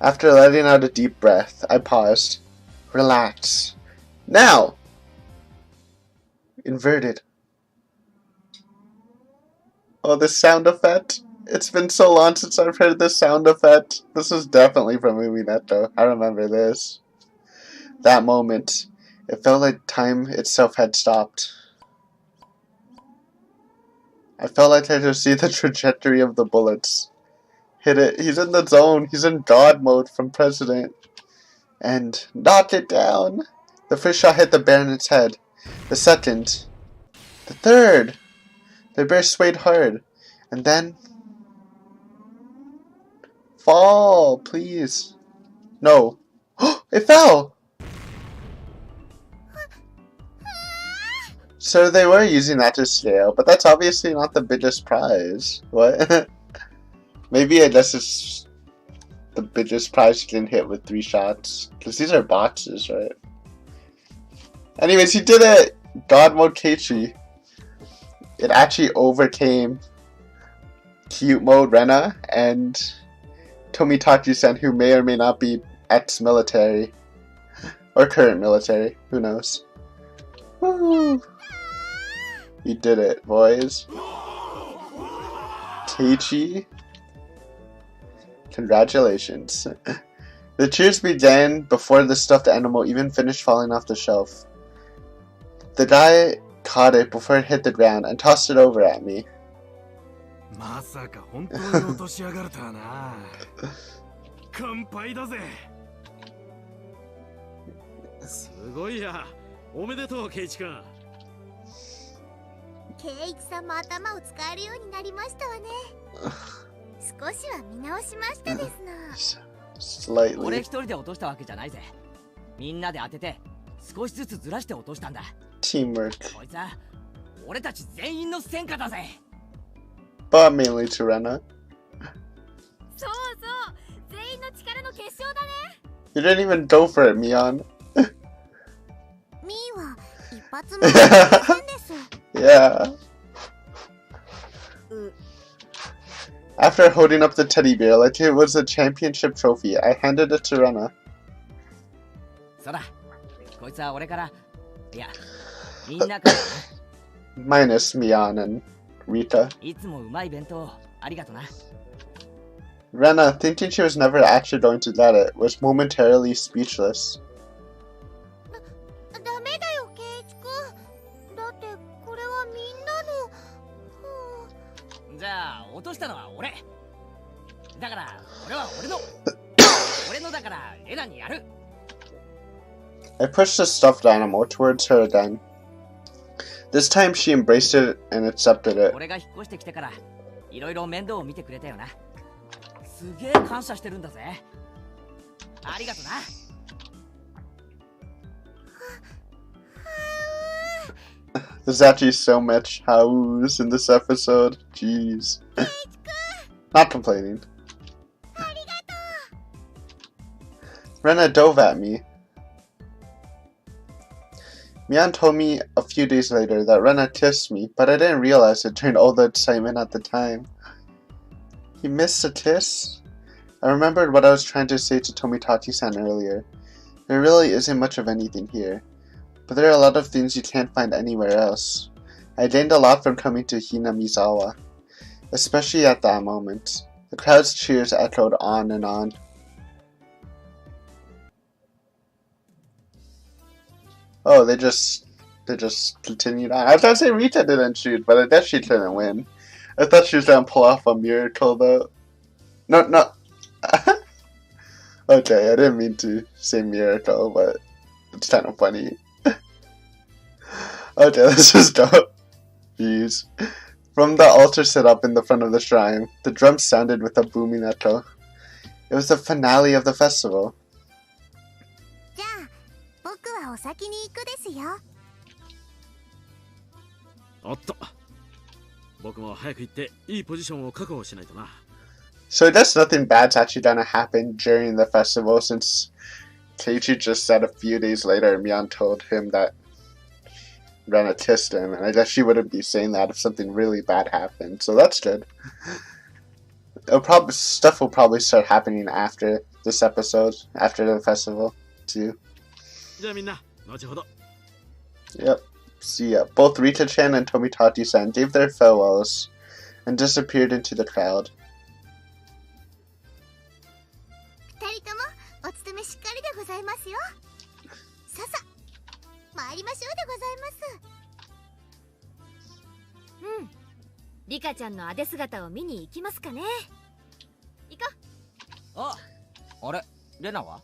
After letting out a deep breath, I paused. Relax. Now! Inverted. Oh, this sound effect. It's been so long since I've heard this sound effect. This is definitely from Uminetto. I remember this. That moment. It felt like time itself had stopped. I felt like I could see the trajectory of the bullets. Hit it. He's in the zone. He's in God mode from President. And knocked it down. The first shot hit the bear in its head. The second. The third. The bear swayed hard. And then... Fall, please. No. It fell! So they were using that to scale, but that's obviously not the biggest prize. What? Maybe I guess it's the biggest prize you can hit with 3 shots. Because these are boxes, right? Anyways, he did it! God mode Keiichi. It actually overcame cute mode Rena and Tomitaki-san, who may or may not be ex-military. Or current military. Who knows? Woo! You did it, boys. Keiichi. Congratulations. The cheers began before the stuffed animal even finished falling off the shelf. The guy caught it before it hit the ground and tossed it over at me. Slightly. 俺一人で落としたわけじゃないぜ。みんなで当てて少しずつずらして落としたんだ。 Teamwork. こいつは俺たち全員の戦果だぜ。 But mainly to Rena. そうそう、全員の力の結晶だね。 You didn't even go for it, Mion. ミーは一発目の戦です。 Yeah. After holding up the teddy bear like it was a championship trophy, I handed it to Rena. そうだ。こいつは俺から、いや、みんなから。 Minus Mion and Rita. いつもうまい弁当ありがとな。 Rena, thinking she was never actually going to get it, was momentarily speechless. ダメだよ、ケイチ君。だってこれはみんなの。じゃあ落としたのは俺。だから俺は俺の。俺のだからレナにやる。 I pushed the stuffed animal towards her again. This time she embraced it and accepted it. 俺が引っ越してきてからいろいろ面倒を見てくれたよな。すげえ感謝してるんだぜ。ありがとな。 There's actually so much hows in this episode. Jeez. Not complaining. Rena dove at me. Mion told me a few days later that Rena kissed me, but I didn't realize it during all the excitement at the time. He missed a kiss? I remembered what I was trying to say to Tomitaki-san earlier. There really isn't much of anything here. But there are a lot of things you can't find anywhere else. I gained a lot from coming to Hinamizawa, especially at that moment. The crowd's cheers echoed on and on. Oh, they just continued on. I was gonna say Rita didn't shoot, but I guess she couldn't win. I thought she was gonna pull off a miracle though. No. Okay, I didn't mean to say miracle, but it's kind of funny. Okay, this is dope. Jeez. From the altar set up in the front of the shrine, the drums sounded with a booming echo. It was the finale of the festival. じゃあ、僕はお先に行くですよ。おっと、僕も早く行っていいポジションを確保しないとな。 So I guess nothing bad's actually gonna happen during the festival since Keiichi just said a few days later Mion told him that Rena kissed him, and I guess she wouldn't be saying that if something really bad happened, so that's good. Stuff will probably start happening after this episode, after the festival, too. じゃあみんな、後ほど。 Yep. See ya. Both Rita-chan and Tomitati-san gave their farewells and disappeared into the crowd. 二人ともお勤めしっかりでございますよ。ささ参りましょうでございます。うん。リカちゃんのあで姿を見に行きますかね。行こう。あれレナは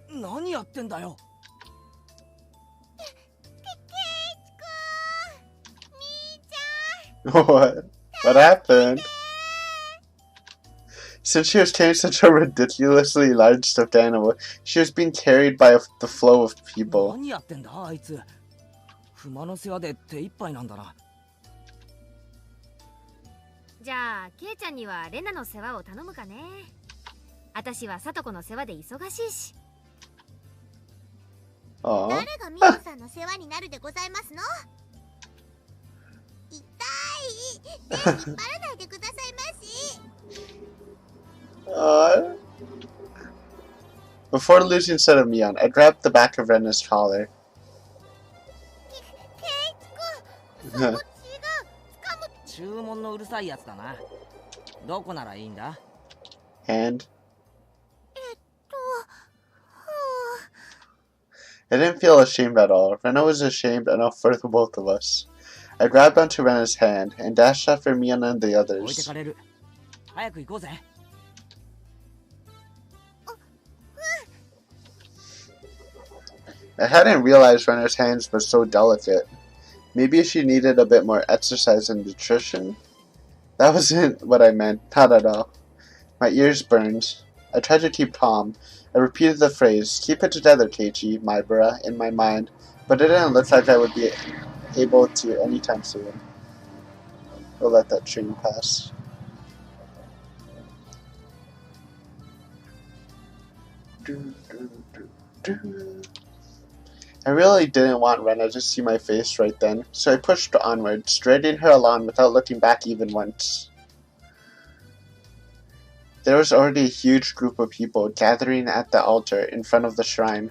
何やってんだよ。What? What happened? Since she was carrying such a ridiculously large stuffed animal, she was being carried by the flow of people. 何やってんだあいつ。熊の世話で手一杯なんだな。じゃあケイちゃんにはレナの世話を頼むかね。私はサトコの世話で忙しいし。 Aww. 誰がミオさんの世話になるでございますの？痛い。手引っ張らないでくださいまし。Before losing sight of Mion, I grabbed the back of Rena's collar. ケイチ君、そこ違う。注文のうるさいやつだな。どこならいいんだ？ Hand. I didn't feel ashamed at all. Rena was ashamed enough for the both of us. I grabbed onto Rena's hand and dashed after Mion and the 置いて others. かれる。早く行こうぜ。I hadn't realized Rena's hands were so delicate. Maybe she needed a bit more exercise and nutrition? That wasn't what I meant, not at all. My ears burned. I tried to keep calm. I repeated the phrase, "Keep it together, Keiichi, Maibara," in my mind, but it didn't look like I would be able to anytime soon. We'll let that train pass. I really didn't want Rena to see my face right then, so I pushed onward, striding her along without looking back even once. There was already a huge group of people gathering at the altar in front of the shrine.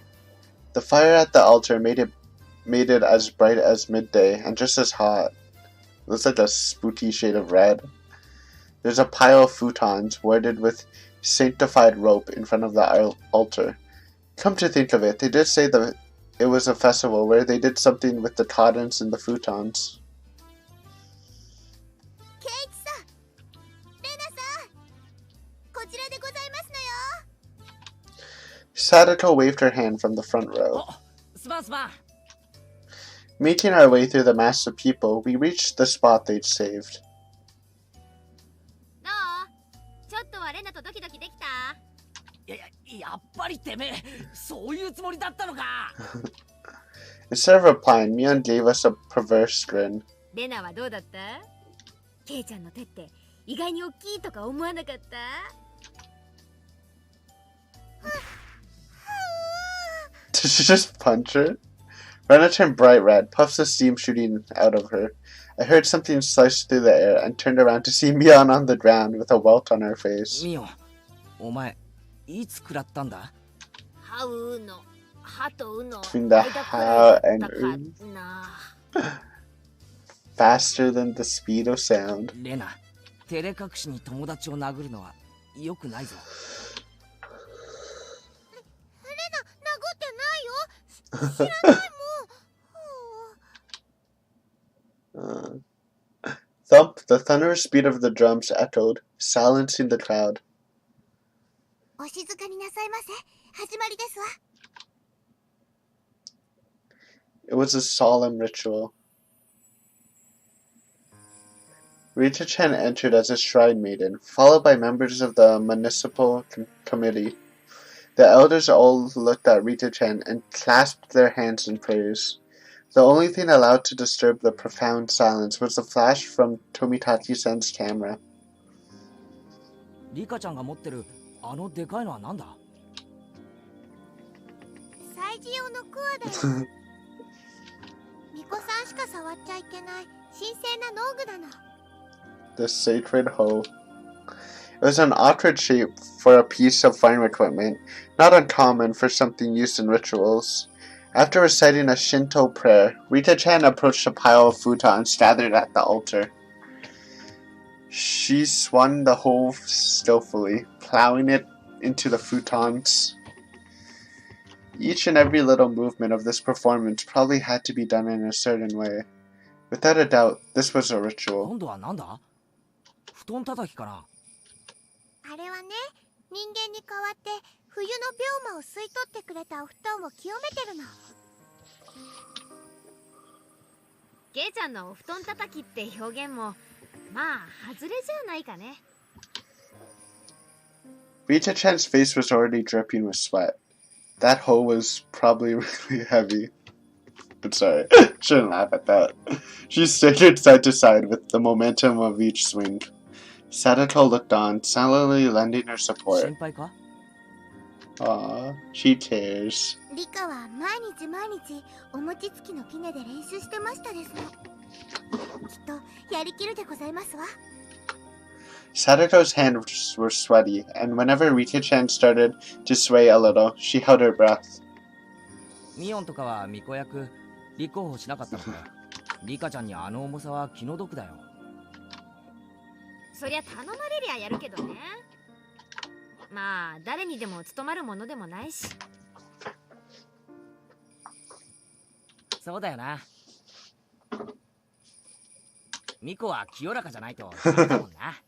The fire at the altar made it as bright as midday and just as hot. It was like a spooky shade of red. There's a pile of futons worded with sanctified rope in front of the altar. Come to think of it, they did say that it was a festival where they did something with the cottons and the futons. ケイチさん、レナさん、こちらでございますのよ。 Sadako waved her hand from the front row. すまんすまん。 Making our way through the mass of people, we reached the spot they'd saved. どう？ちょっとはレナとドキドキできた？やっぱりてめえ、そういうつもりだったのか。Instead of replying, Mion gave us a perverse grin. レナはどうだった？ケイちゃんの手って意外に大きいとか思わなかった？ Did she just punch her? Rena turned bright red, puffs of steam shooting out of her. I heard something slice through the air and turned around to see Mion on the ground with a welt on her face. ミオン、お前いつ食らったんだ？ハウの、ハとウの Between the 間く how らい and だったか u, な。 faster than the speed of sound. レナ、照れ隠しに友達を殴るのは良くないぞ。レナ、殴ってないよ。知らないもん。Thump, the thunderous beat of the drums echoed, silencing the crowd. お静かになさいませ。始まりですわ。 It was a solemn ritual. Rita-chan entered as a shrine maiden, followed by members of the municipal committee. The elders all looked at Rita-chan and clasped their hands in praise. The only thing allowed to disturb the profound silence was the flash from Tomitaki-san's camera. リカちゃんが持ってるあのでかいのはなんだ？祭事用のクワだよ。巫女さんしか触っちゃいけない神聖な農具なの。 The sacred hoe. It was an awkward shape for a piece of farm equipment, not uncommon for something used in rituals. After reciting a Shinto prayer, Rita-chan approached a pile of futons gathered at the altar. She swung the hoe skillfully, plowing it into the futons. Each and every little movement of this performance probably had to be done in a certain way. Without a doubt, this was a ritual. 今度はなんだ？布団叩きかな？あれはね、人間に代わって冬の病魔を吸い取ってくれたお布団を清めてるの。ケイちゃんのお布団叩きって表現もまあ外れじゃないかね。Rita-chan's face was already dripping with sweat. That hoe was probably really heavy. But sorry, shouldn't laugh at that. She staggered side to side with the momentum of each swing. Sadato looked on, silently lending her support. 心配か？ Aww, she cares. リカは毎日毎日お餅つきの杵で練習してましたですの。きっとやりきるでございますわ。Sadato's hands were sweaty, and whenever Rita-chan started to sway a little, she held her breath. ミオンとかは巫女役立候補しなかったのか？リカちゃんにあの重さは気の毒だよ。そりゃ頼まれりゃやるけどね。まあ誰にでも務まるものでもないし。そうだよな。ミコは清らかじゃないとダメだもんな。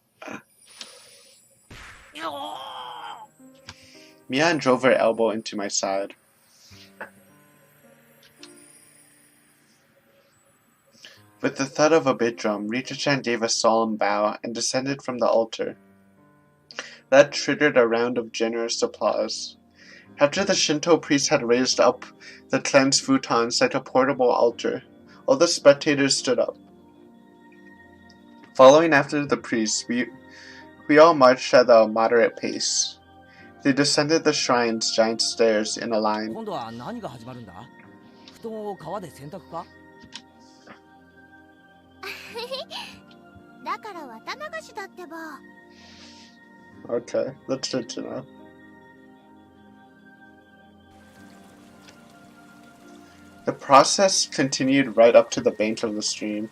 Mian drove her elbow into my side. With the thud of a bit drum, Rita-chan gave a solemn bow and descended from the altar. That triggered a round of generous applause. After the Shinto priest had raised up the cleansed futons like a portable altar, all the spectators stood up. Following after the priest, we all marched at a moderate pace. They descended the shrine's giant stairs in a line. 今度は何が始まるんだ？布団を川で洗濯か？だから綿流しだってば。Okay, that's good to know. The process continued right up to the bank of the stream.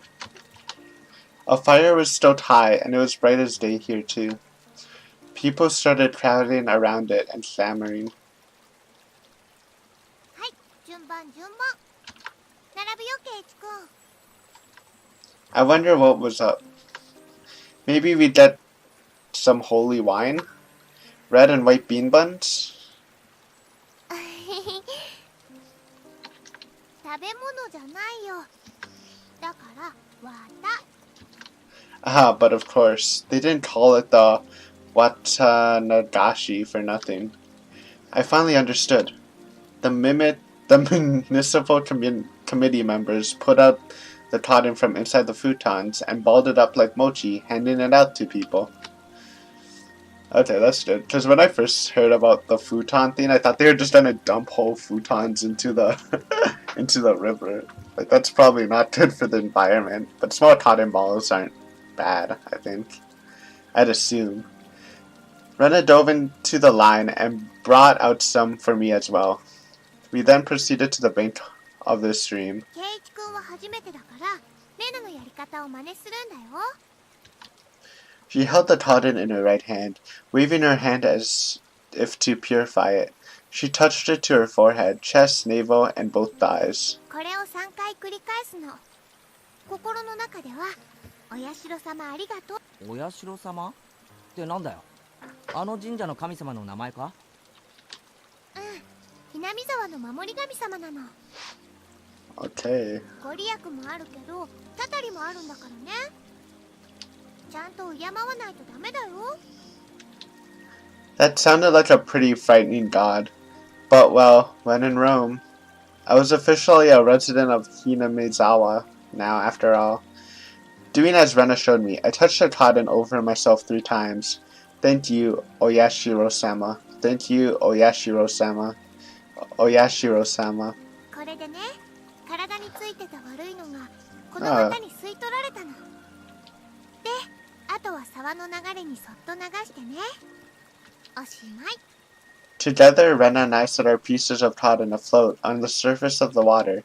A fire was still high, and it was bright as day here too. People started crowding around it and clamoring. はい、順番順番。並ぶよ、ケイチ君。I wonder what was up. Maybe we'd get some holy wine? Red and white bean buns? 食べ物じゃないよ。だから綿。Ah, but of course, they didn't call it the Watanagashi for nothing. I finally understood. The municipal committee members put out the totem from inside the futons and balled it up like mochi, handing it out to people. Okay, that's good. Because when I first heard about the futon thing, I thought they were just gonna dump whole futons into the into the river. Like, that's probably not good for the environment. But small cotton balls aren't bad, I think. I'd assume. Rena dove into the line and brought out some for me as well. We then proceeded to the bank of the stream. ケイチ君は初めてだから、レナのやり方を真似するんだよ。She held the totem in her right hand, waving her hand as if to purify it. She touched it to her forehead, chest, navel, and both thighs. これを3回繰り返すの。心の中では、お社様ありがとう。お社様ってなんだよ？あの神社の神様の名前か？うん、南沢の守り神様なの。Okay. ご利益もあるけど、たたりもあるんだからね。ちゃんと敬わないとダメだよ。That sounded like a pretty frightening god. But, well, when in Rome, I was officially a resident of Hinamizawa now, after all. Doing as Rena showed me, I touched the totem over myself 3 times. Thank you, Oyashiro-sama. Thank you, Oyashiro-sama. Oyashiro-sama. これでね、体についてた悪いのがこの綿に吸い取られたの。で、あとは沢の流れにそっと流してね。おしまい。Together, Rena and I set our pieces of cotton afloat on the surface of the water.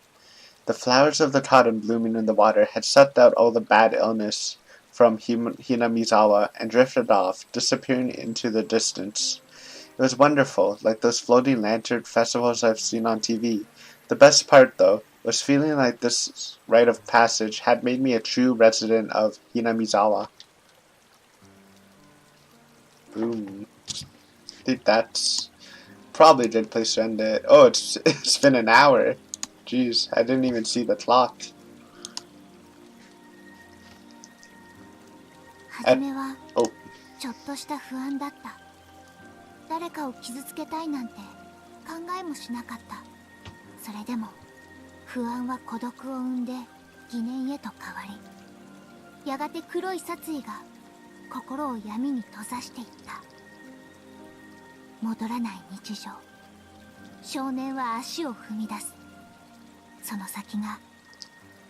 The flowers of the cotton blooming in the water had sucked out all the bad illness from Hinamizawa and drifted off, disappearing into the distance. It was wonderful, like those floating lantern festivals I've seen on TV. The best part, though, was feeling like this rite of passage had made me a true resident of Hinamizawa. Boom. I think that's probably a good place to end it. Oh, it's been an hour. Jeez, I didn't even see the clock. 初めは Oh. ちょっとした不安だった。誰かを傷つけたいなんて考えもしなかった。それでも不安は孤独を生んで疑念へと変わり、やがて黒い殺意が心を闇に閉ざしていった。戻らない日常。少年は足を踏み出す。その先が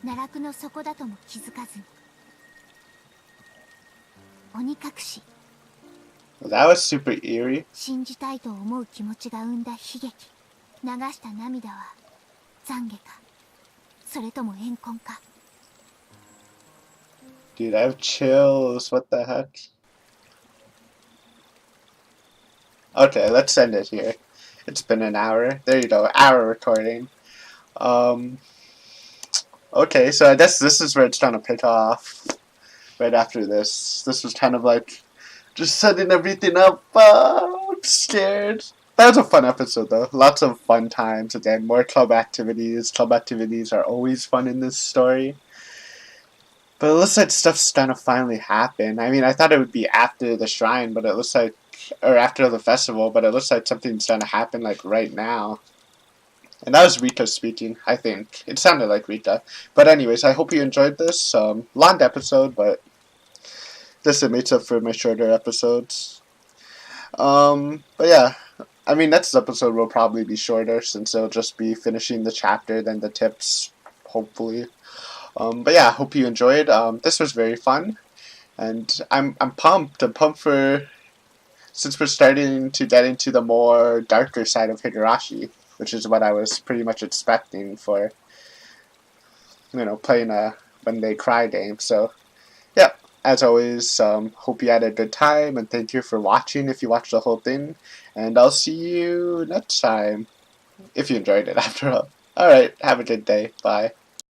奈落の底だとも気づかずに。鬼隠し。That was super eerie. 信じたいと思う気持ちが生んだ悲劇。流した涙は懺悔か、それとも怨恨か。 Dude, I have chills. What the heck? Okay, let's end it here. It's been an hour. There you go, hour recording. Okay, so I guess this is where it's trying to pick off. Right after this. This was kind of like just setting everything up. I'm scared. That was a fun episode though. Lots of fun times. Again, more club activities. Club activities are always fun in this story. But it looks like stuff's gonna finally happen. I mean, I thought it would be after the shrine, but it looks like, or after the festival, but it looks like something's gonna happen like right now. And that was Rita speaking, I think. It sounded like Rita. But anyways, I hope you enjoyed this. Long episode, but this makes up for my shorter episodes. But yeah, I mean, next episode will probably be shorter since it'll just be finishing the chapter, then the tips, hopefully. But yeah, I hope you enjoyed. This was very fun. And I'm pumped. I'm pumped for, since we're starting to get into the more darker side of Higurashi, which is what I was pretty much expecting for, you know, playing a When They Cry game. So, yeah, as always, hope you had a good time, and thank you for watching if you watched the whole thing. And I'll see you next time, if you enjoyed it after all. Alright, have a good day. Bye.